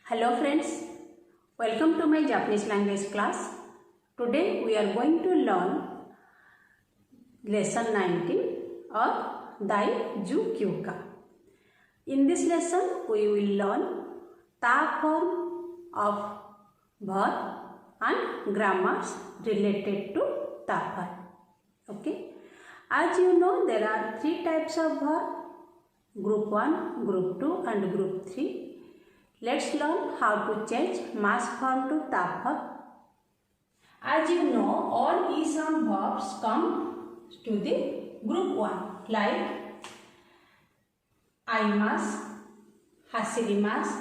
Hello friends, welcome to my Japanese language class. Today we are going to learn lesson 19 or Dai Ju Kyuka. In this lesson we will learn ta form of verb and grammars related to ta form. Okay. As you know, there are three types of verb: group 1, group 2 and group 3. Let's learn how to change mass form to ta form. As you know, all ism verbs come to the group 1 like aimasu, hasirimasu,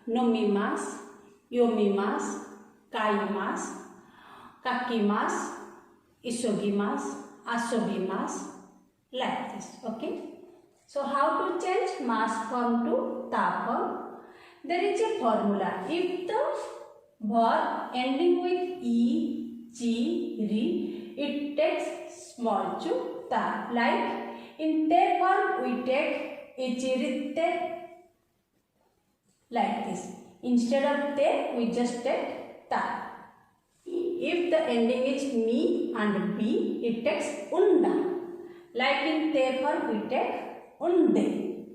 nomimasu, yomimasu, kaimasu, kakimasu, isogimasu, asobimasu, like this. Okay. So how to change mass form to ta form? There is a formula. If the verb ending with e, g, ri, it takes small to ta. Like in te form we take ichiritte, like this. Instead of te we just take ta. If the ending is mi and b, it takes unda. Like in te form we take unde.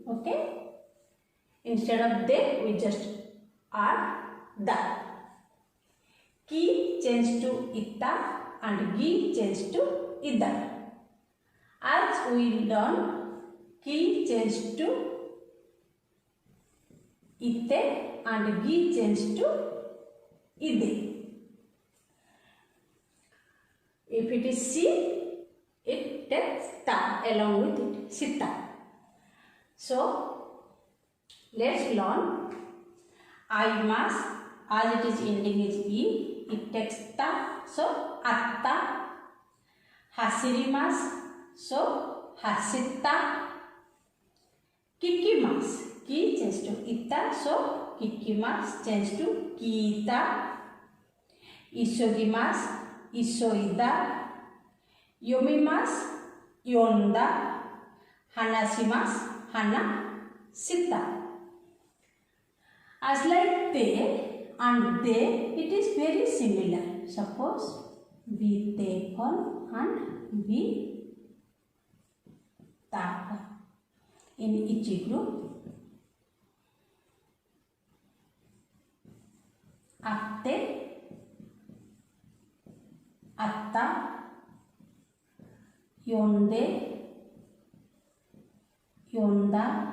Okay. Instead of they, we just add da. Ki change to ita and gi change to ida. As we learn, ki change to ite and gi change to ide. If it is si, it takes ta along with it, sita. So let's learn aimasu. As it is ending is e, it takes ta, so atta. Hasirimasu, so hasitta. Kikimasu, ki change to ita, so kikimasu change to kita. Isogimasu, isoida. Yomimasu, yonda. Hanashimasu, hanasita. As like they and they, it is very similar. Suppose we te form and we ta form. In each group, atte, atta, yonde, yonda,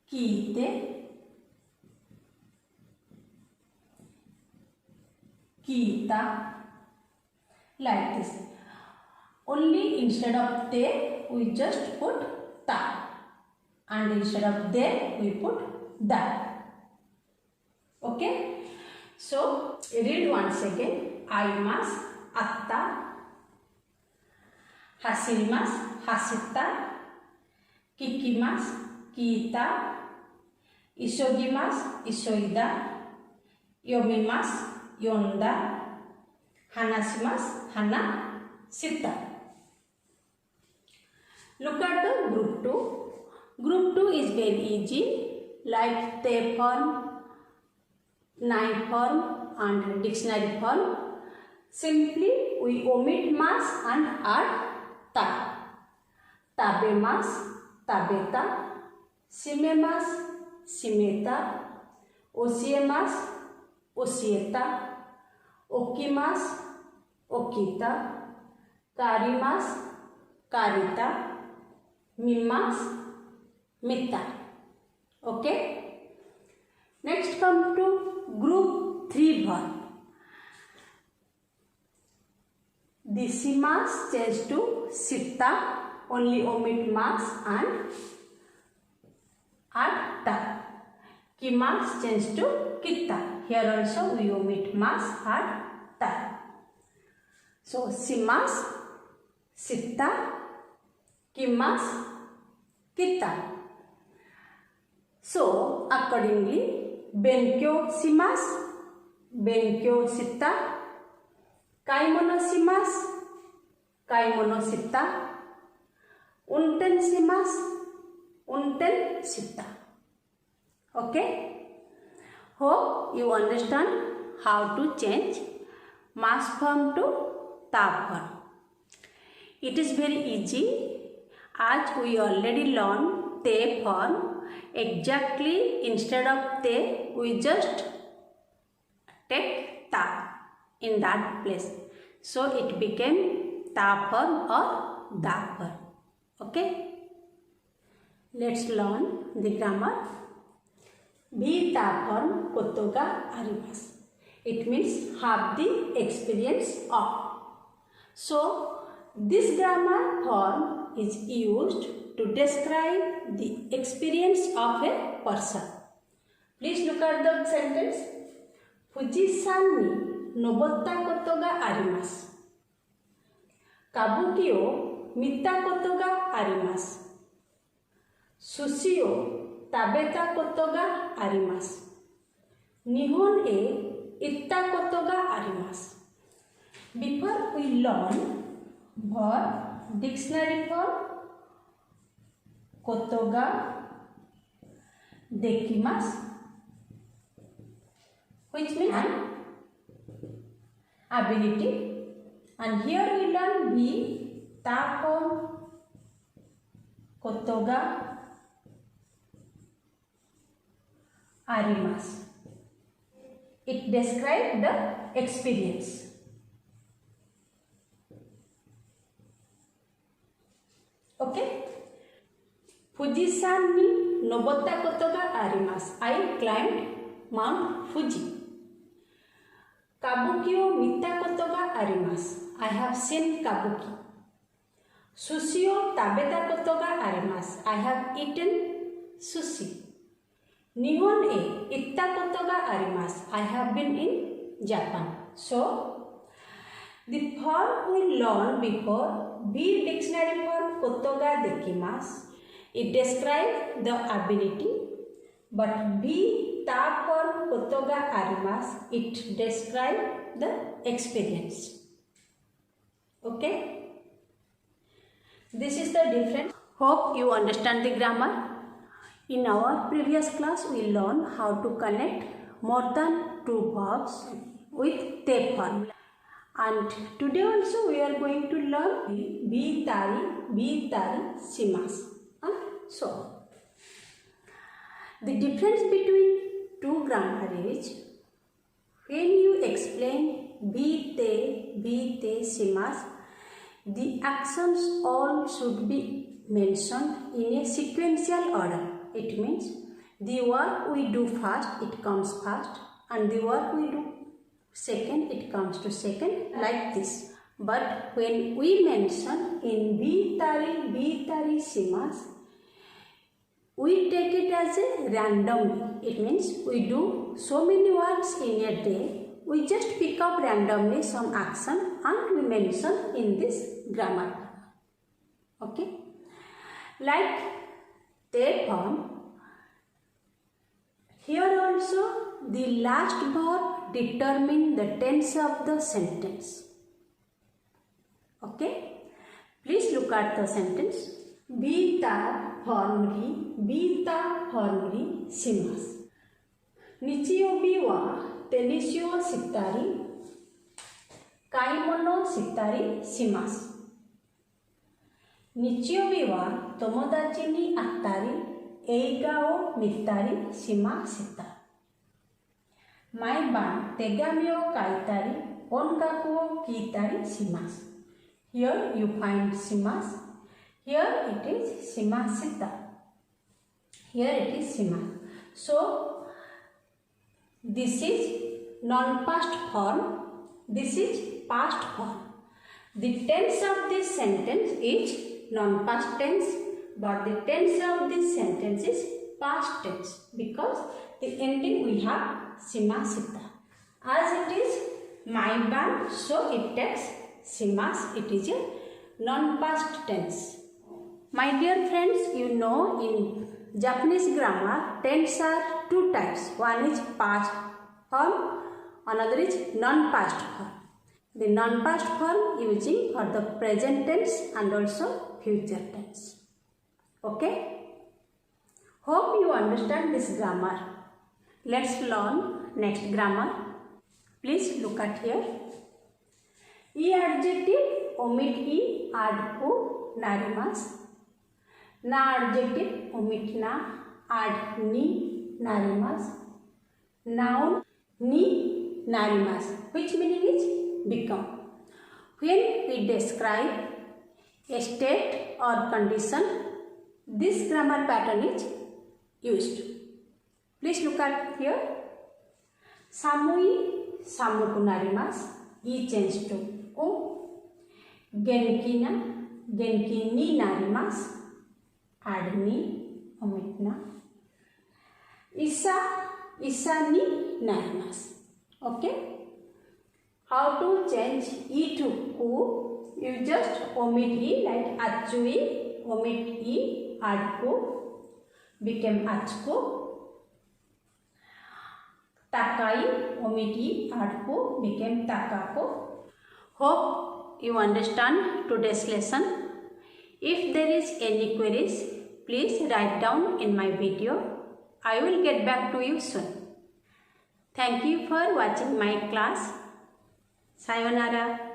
kite, kita, like this. Only instead of te we just put ta, and instead of de we put da. Okay. So read once again. Aimasu, atta. Hasirimasu, hasitta. Kikimasu, kita. Isogimasu, isoida. Yomimasu, yonda. Hanashimasu, hanasita. Look at the group 2. Group 2 is very easy, like te form, noun form and dictionary form. Simply we omit mas and add ta. Tabemas, tabeta. Simemas, simeta. Osiemas, osieta. Okimas, okita. Karimas, karita. Mimas, mita. Okay. Next come to group 3 verb. The simas change to sita. Only omit mas and add ta. Kimas change to kita. Here also we omit mas, add ta. So simas, sita. Kimas, kita. So accordingly, benkyo shimasu, benkyo shita. Kaimono shimasu, kaimono shita. Unten shimasu, unten sita. Okay. Hope you understand how to change mass form to ta form. It is very easy as we already learned te form. Exactly instead of te we just take ta in that place. So it became ta form or da form. Okay. Let's learn the grammar. Be ta form kotoga arimasu. It means have the experience of. So this grammar form is used to describe the experience of a person. Please look at the sentence. Fujisan ni nobotta koto ga arimasu. Kabuki o mita koto ga arimasu. Sushi o tabeta koto ga arimasu. Nihon e itta koto ga arimasu. Before we learn verb dictionary form koto ga dekimasu, which means ability, and here we learn be ta form koto ga arimasu. It describes the experience. Okay. Fujisan ni nobotta koto ga arimasu. I climbed Mount Fuji. Kabuki o mita koto ga arimasu. I have seen kabuki. Sushi o tabeta koto ga arimasu. I have eaten sushi. Nihon e itta koto ga arimasu. I have been in Japan. So the form we learned before, be dictionary form koto ga dekimasu. It describes the ability, but be ta form koto ga arimasu. It describes the experience. Okay. This is the difference. Hope you understand the grammar. In our previous class, we learned how to connect more than two verbs with te form. And today also we are going to learn be tari, shimasu, and so on. The difference between two grammar is when you explain be te, shimasu, the actions all should be mentioned in a sequential order. It means the work we do first, it comes first, and the work we do second, it comes to second, like this. But when we mention in be tari, shimasu, we take it as a randomly. It means we do so many works in a day. We just pick up randomly some action and we mention in this grammar. Okay. Like te form, here also the last verb determine the tense of the sentence. Okay. Please look at the sentence. Be ta formally, shimasu. Nichiyobi wa tennis o shittari, kaimono shittari shimasu. Nichiyobi wa tomodachi ni attari, eiga o mittari shimashita. Maiban tegami o kaitari, ongaku o kiitari shimasu. Here you find shimasu. Here it is shimashita. Here it is shimasu. So this is non-past form. This is past form. The tense of this sentence is non-past tense, but the tense of this sentence is past tense because the ending we have shimashita. As it is maiban, so it takes shimasu. It is a non-past tense. My dear friends, you know in Japanese grammar, tense are two types. One is past form, another is non-past form. The non-past form using for the present tense and also future tense. Okay? Hope you understand this grammar. Let's learn next grammar. Please look at here. E adjective omit e, add o, narimas. Na adjective omit na, add ni, narimas. Noun ni, narimas, which meaning is become. When we describe a state or condition, this grammar pattern is used. Please look at here. Samui, samuku narimasu, e changed to o. Genkina, genki ni narimasu, add ni, omit na. Isa, isa ni narimasu. Okay. How to change e to ku? You just omit e, like achui, omit e, add ku, became achku. Takai, omit e, add ku, became takako. Hope you understand today's lesson. If there is any queries, please write down in my video. I will get back to you soon. Thank you for watching my class. Sayonara.